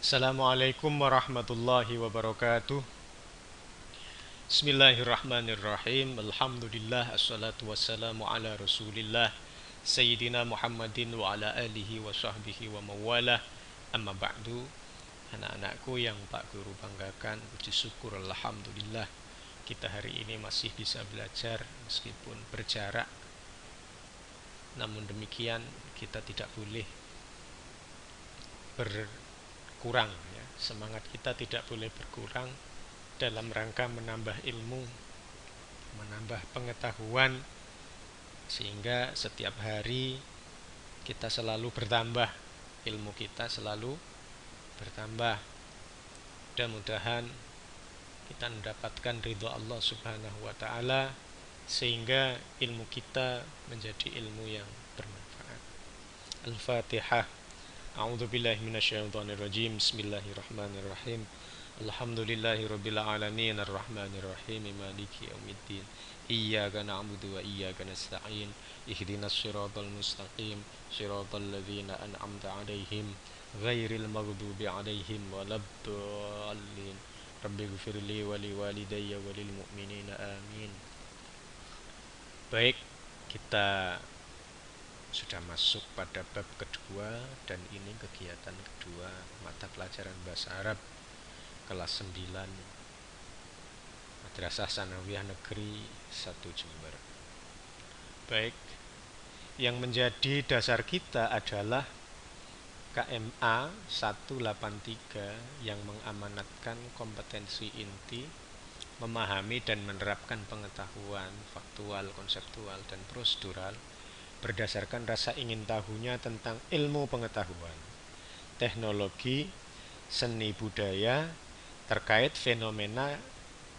Assalamualaikum warahmatullahi wabarakatuh. Bismillahirrahmanirrahim. Alhamdulillah, assalatu wassalamu ala rasulillah Sayyidina Muhammadin wa ala alihi wa sahbihi wa mawalah. Amma ba'du. Anak-anakku yang Pak Guru banggakan, puji syukur alhamdulillah kita hari ini masih bisa belajar meskipun berjarak. Namun demikian kita tidak boleh berkurang ya. Semangat kita tidak boleh berkurang dalam rangka menambah ilmu, menambah pengetahuan, sehingga setiap hari kita selalu bertambah, ilmu kita selalu bertambah. Mudah-mudahan kita mendapatkan ridho Allah Subhanahu wa taala sehingga ilmu kita menjadi ilmu yang bermanfaat. Al-Fatihah. A'udzu billahi minasyaitonir rajim. Bismillahirrahmanirrahim. Alhamdulillahi rabbil alamin arrahmanir rahim maliki yaumiddin. Iyyaka na'budu wa iyyaka nasta'in. Ihdinas siratal mustaqim, siratal ladzina an'amta 'alaihim ghairil maghdubi 'alaihim waladdallin. Rabbighfirli wa liwalidayya wa lil mu'minina amin. Baik, kita sudah masuk pada bab kedua dan ini kegiatan kedua mata pelajaran bahasa Arab kelas 9 Madrasah Sanawiyah Negeri 1 Jember. Baik, yang menjadi dasar kita adalah KMA 183 yang mengamanatkan kompetensi inti memahami dan menerapkan pengetahuan faktual, konseptual, dan prosedural berdasarkan rasa ingin tahunya tentang ilmu pengetahuan, teknologi, seni budaya, terkait fenomena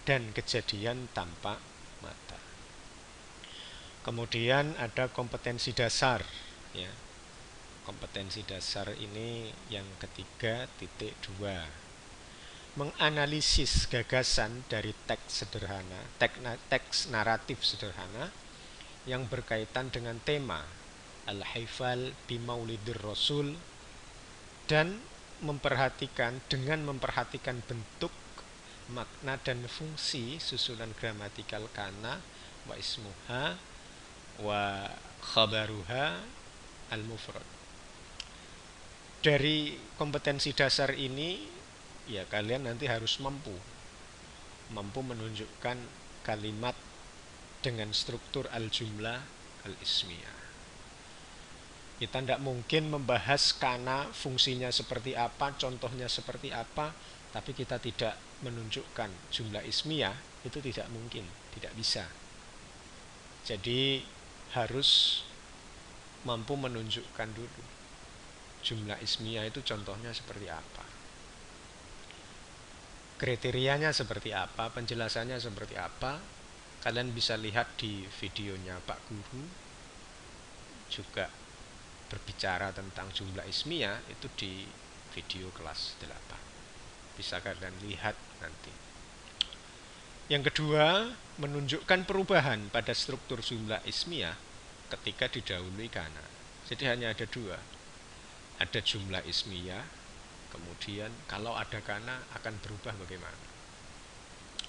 dan kejadian tanpa mata. Kemudian ada kompetensi dasar ya. Kompetensi dasar ini yang ketiga, titik 2, menganalisis gagasan dari teks sederhana, teks naratif sederhana yang berkaitan dengan tema Al-Hifal bi Maulidir Rasul dan memperhatikan bentuk, makna dan fungsi susunan gramatikal kana wa ismuha wa khabaruha al-mufrad. Dari kompetensi dasar ini ya kalian nanti harus mampu menunjukkan kalimat dengan struktur al-jumlah al-ismiyah. Kita tidak mungkin membahas kana fungsinya seperti apa, contohnya seperti apa, tapi kita tidak menunjukkan jumlah ismiyah, itu tidak mungkin, tidak bisa. Jadi harus mampu menunjukkan dulu jumlah ismiyah itu contohnya seperti apa, kriterianya seperti apa, penjelasannya seperti apa. Kalian bisa lihat di videonya Pak Guru juga berbicara tentang jumlah ismiyah itu di video kelas 8. Bisa kalian lihat nanti. Yang kedua, menunjukkan perubahan pada struktur jumlah ismiyah ketika didahului kana. Jadi hanya ada dua. Ada jumlah ismiyah, kemudian kalau ada kana akan berubah bagaimana.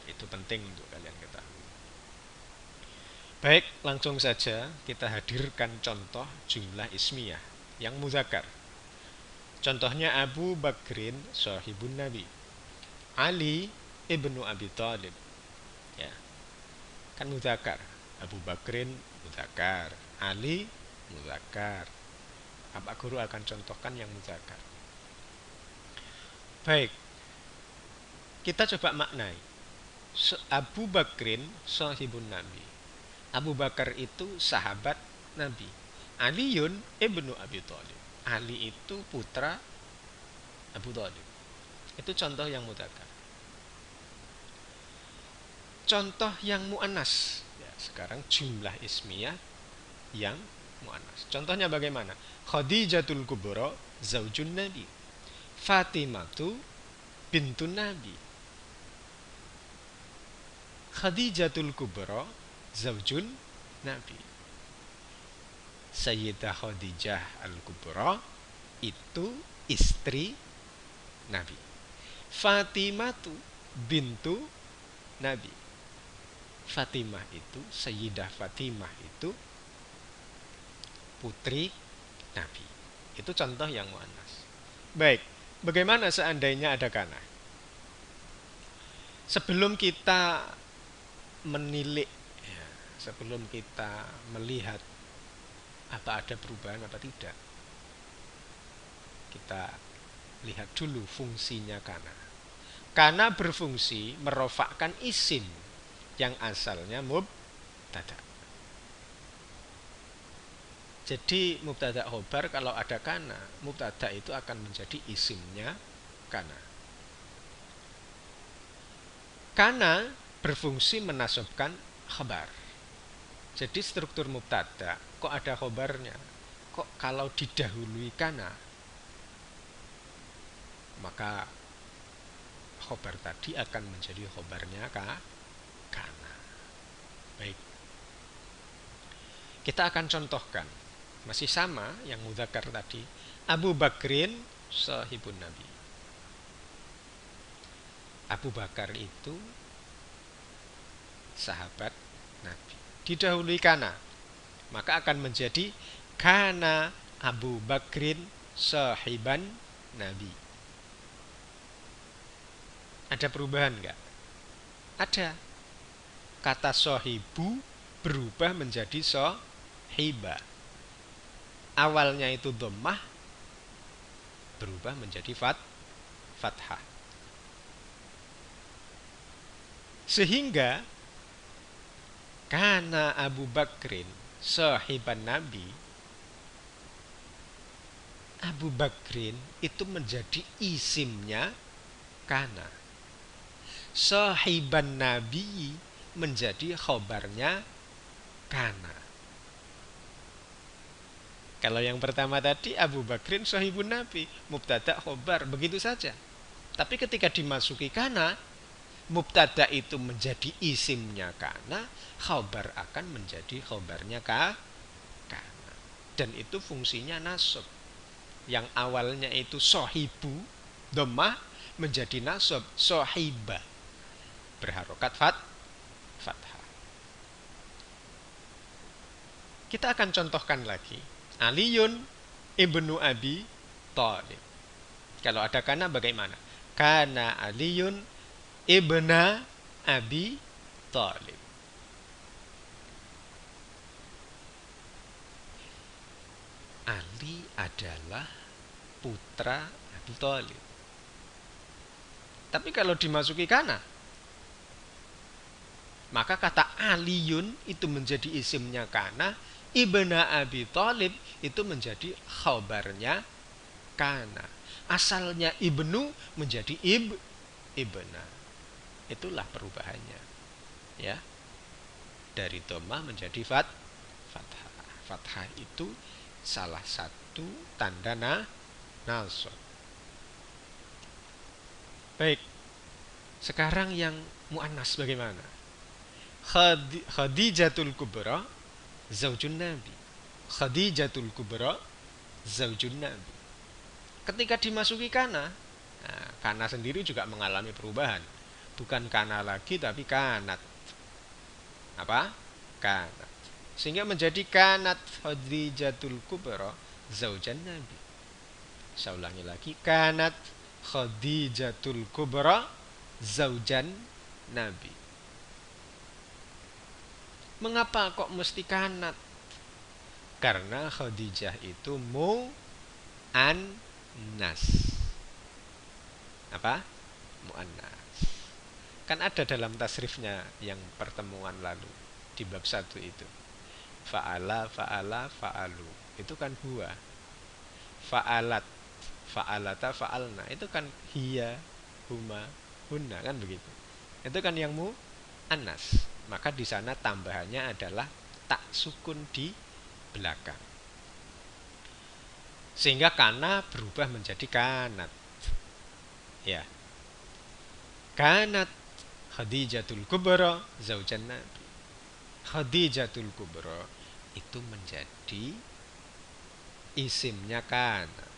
Itu penting untuk kalian ketahui. Baik, langsung saja kita hadirkan contoh jumlah ismiyah yang muzakkar. Contohnya Abu Bakrin sahibun Nabi, Ali ibnu Abi Thalib. Ya, kan muzakkar. Abu Bakrin muzakkar, Ali muzakkar. Pak Guru akan contohkan yang muzakkar. Baik, kita coba maknai. Abu Bakrin sahibun Nabi. Abu Bakar itu sahabat Nabi. Aliun ibnu Abi Thalib. Ali itu putra Abu Thalib. Itu contoh yang mudzakkar. Contoh yang muannas. Ya, sekarang jumlah ismiyah yang muannas. Contohnya bagaimana? Khadijatul Kubra zaujun Nabi. Fatimatu bintun Nabi. Khadijatul Kubra zaujun Nabi. Sayyidah Khadijah Al-Kubra itu istri Nabi. Fatimatu bintu Nabi. Fatimah itu, Sayyidah Fatimah itu putri Nabi. Itu contoh yang muannas. Baik, bagaimana seandainya ada kana? Sebelum kita menilik, ya, sebelum kita melihat apa ada perubahan apa tidak, kita lihat dulu fungsinya kana. Kana berfungsi merofakkan isim yang asalnya mubtada. Jadi mubtada khobar kalau ada kana, mubtada itu akan menjadi isimnya kana. Kana berfungsi menasobkan khabar. Jadi struktur mubtada kok ada khobarnya. Kok kalau didahului kana, maka khobar tadi akan menjadi khobarnya kana. Baik. Kita akan contohkan. Masih sama yang mudzakkar tadi. Abu Bakrin sahibun Nabi. Abu Bakar itu sahabat Nabi. Didahului kana, maka akan menjadi kana Abu Bakrin sahiban Nabi. Ada perubahan enggak? Ada. Kata sahibu berubah menjadi sahiba. Awalnya itu dhammah berubah menjadi fathah. Sehingga kana Abu Bakrin sahiban Nabi, Abu Bakrin itu menjadi isimnya kana. Sahiban Nabi menjadi khobarnya kana. Kalau yang pertama tadi Abu Bakrin sahibun Nabi, mubtada khobar, begitu saja. Tapi ketika dimasuki kana, mubtada itu menjadi isimnya kana, khobar akan menjadi khobarnya kana. Dan itu fungsinya nasab. Yang awalnya itu sohibu, dhammah menjadi nasab, sohiba, berharokat fathah. Kita akan contohkan lagi. Aliyun ibnu Abi Thalib. Kalau ada kana bagaimana? Kana Aliyun ibna Abi Thalib. Ali adalah putra Abi Thalib. Tapi kalau dimasuki kana, maka kata Aliyun itu menjadi isimnya kana, ibna Abi Thalib itu menjadi khabarnya kana. Asalnya ibnu menjadi ibna. Itulah perubahannya. Ya. Dari dhammah menjadi fathah. Fathah itu salah satu tanda nasab. Baik. Sekarang yang muannas bagaimana? Khadijatul Kubra zaujun Nabi. Khadijatul Kubra zaujun Nabi. Ketika dimasuki kana, nah, kana sendiri juga mengalami perubahan. Bukan kana lagi tapi kanat. Apa? Kanat. Sehingga menjadi kanat Khadijatul Kubra zaujan Nabi. Saya ulangi lagi, kanat Khadijatul Kubra zaujan Nabi. Mengapa kok mesti kanat? Karena Khadijah itu mu'annas. Apa? Mu'annas. Kan ada dalam tasrifnya yang pertemuan lalu di bab 1 itu. Fa'ala, fa'ala, fa'alu. Itu kan huwa. Fa'alat, fa'alata, fa'alna. Itu kan hiya, huma, hunna, kan begitu. Itu kan yang mu'annas. Maka di sana tambahannya adalah tak sukun di belakang. Sehingga kana berubah menjadi kanat. Ya. Kanat Khadijatul Kubra zaujan Nabi. Khadijatul Kubra itu menjadi isimnya kana.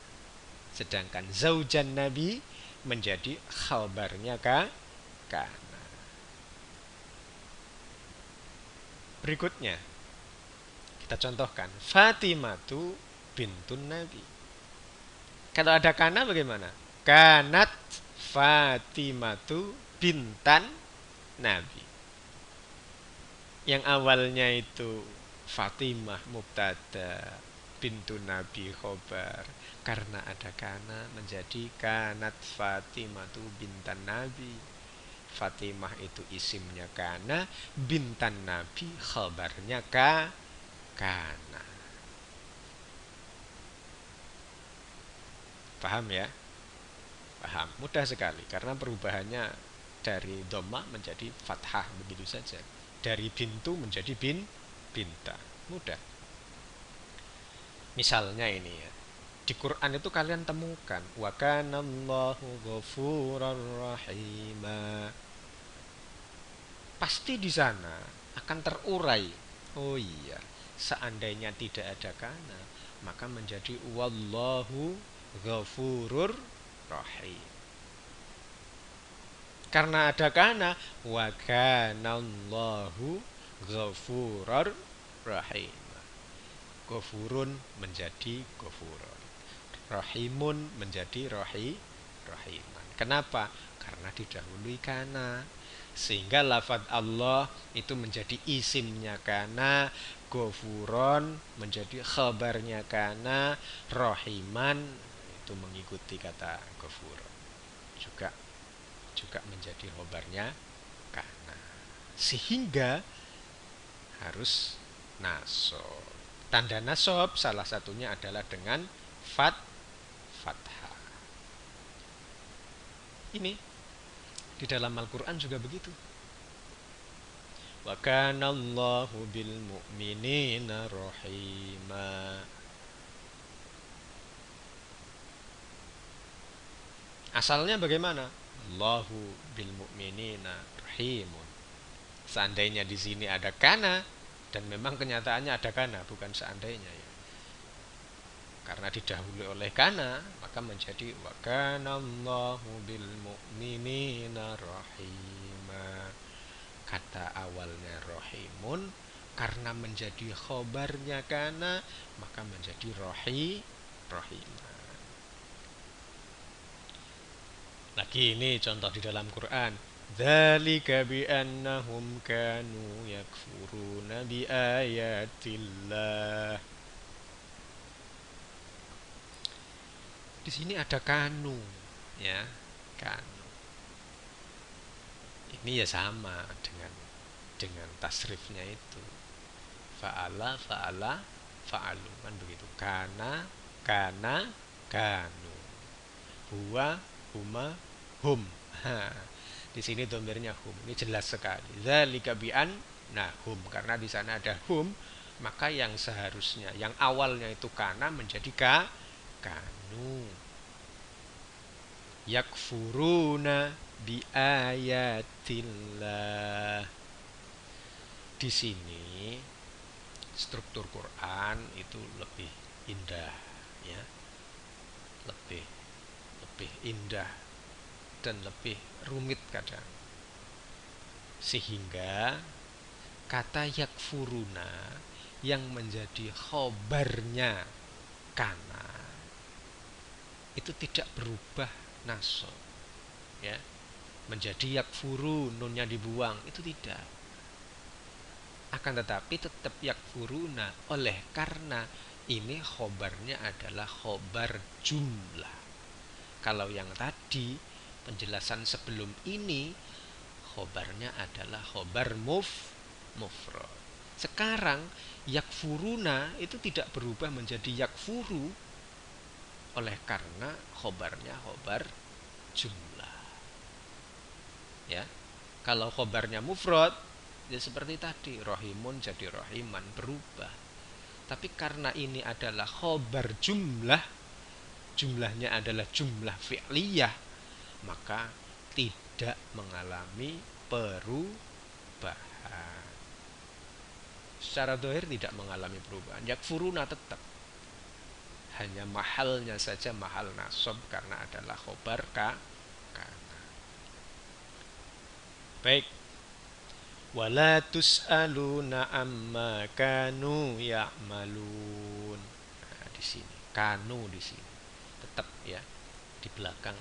Sedangkan zaujan Nabi menjadi khabarnya kana. Berikutnya kita contohkan Fatimatu bintun Nabi. Kalau ada kana bagaimana? Kanat Fatimatu bintan Nabi. Yang awalnya itu Fatimah mubtada, bintu Nabi khobar. Karena ada kana menjadi kanat Fatimatu bintan Nabi. Fatimah itu isimnya kana, bintan Nabi khabarnya kana. Paham ya? Paham. Mudah sekali karena perubahannya dari dhamma menjadi fathah begitu saja. Dari bintu menjadi binta. Mudah. Misalnya ini ya. Di Quran itu kalian temukan wa kanallahu ghafurar rahima. Pasti di sana akan terurai. Oh iya, seandainya tidak ada kana, maka menjadi wallahu ghafurur rahim. Karena ada kana, wa kanallahu ghafurur rahim. Ghafurun menjadi ghafurun, rahimun menjadi rahiman. Kenapa? Karena didahului kana. Sehingga lafaz Allah itu menjadi isimnya kana, ghafuron menjadi khabarnya kana, rahiman itu mengikuti kata ghafuron. Juga menjadi khabarnya kana. Sehingga harus nasab. Tanda nasab salah satunya adalah dengan fathah. Ini di dalam Al-Quran juga begitu. Wa kanallahu bil mu'minina rahima. Asalnya bagaimana? Allahu bil mu'minina rahimun. Seandainya di sini ada kana, dan memang kenyataannya ada kana, bukan seandainya ya. Karena didahului oleh kana, maka menjadi wa kanallahu bil mu'minina rahima. Kata awalnya rahimun, karena menjadi khobarnya kana, maka menjadi rahimah. Lagi ini contoh di dalam Quran. Dzalika bi annahum kanu yakfuruna bi ayatillah. Di sini ada kanu, ya, kanu. Ini ya sama dengan tasrifnya itu. Fa'ala, fa'alu kan begitu. Kana, kanu. Huwa, huma, hum. Di sini domirnya hum. Ini jelas sekali. Dzalika bi'an hum, karena di sana ada hum, maka yang seharusnya yang awalnya itu kana menjadi kanu. Yakfuruna bi ayatillah. Di sini struktur Quran itu lebih indah ya. Lebih indah dan lebih rumit kadang. Sehingga kata yakfuruna yang menjadi khobarnya kana itu tidak berubah nasab ya, menjadi yakfuru, nunnya dibuang, itu tidak. Akan tetapi tetap yakfuruna, oleh karena ini khobarnya adalah khobar jumlah. Kalau yang tadi penjelasan sebelum ini khobarnya adalah khobar mufrad. Sekarang yakfuruna itu tidak berubah menjadi yakfuru, oleh karena khobarnya khobar jumlah. Ya, kalau khobarnya mufrad ya seperti tadi, rahimun jadi rahiman, berubah. Tapi karena ini adalah khobar jumlah, jumlahnya adalah jumlah fi'liyah, maka tidak mengalami perubahan. Secara zahir tidak mengalami perubahan. Yakfuruna tetap, hanya mahalnya saja mahal nasab karena adalah khobar kana. Baik. Wala tus'aluna amma kanu ya'malun. Nah, di sini kanu di sini tetap ya di belakang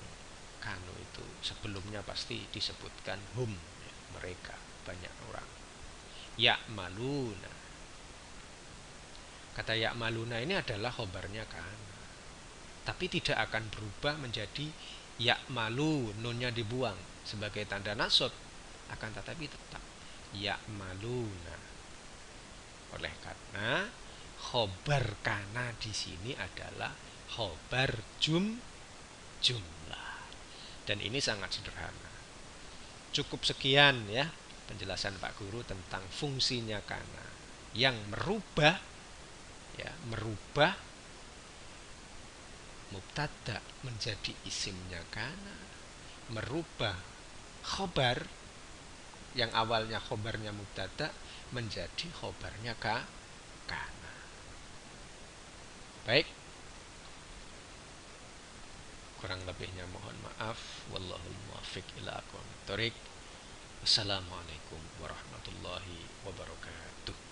kanu itu sebelumnya pasti disebutkan hum ya, mereka banyak orang. Ya'maluna. Kata ya'maluna ini adalah khobarnya kana. Tapi tidak akan berubah menjadi ya'malu, nunnya dibuang sebagai tanda nasab, akan tetapi tetap ya'maluna. Oleh karena khobar kana di sini adalah khobar jumlah. Dan ini sangat sederhana. Cukup sekian ya penjelasan Pak Guru tentang fungsinya kana yang merubah mubtada menjadi isimnya kana, merubah khobar yang awalnya khobarnya mubtada menjadi khobarnya kana. Baik, kurang lebihnya mohon maaf. Wallahul muwaffiq ila aqwamit thoriq. Wassalamualaikum warahmatullahi wabarakatuh.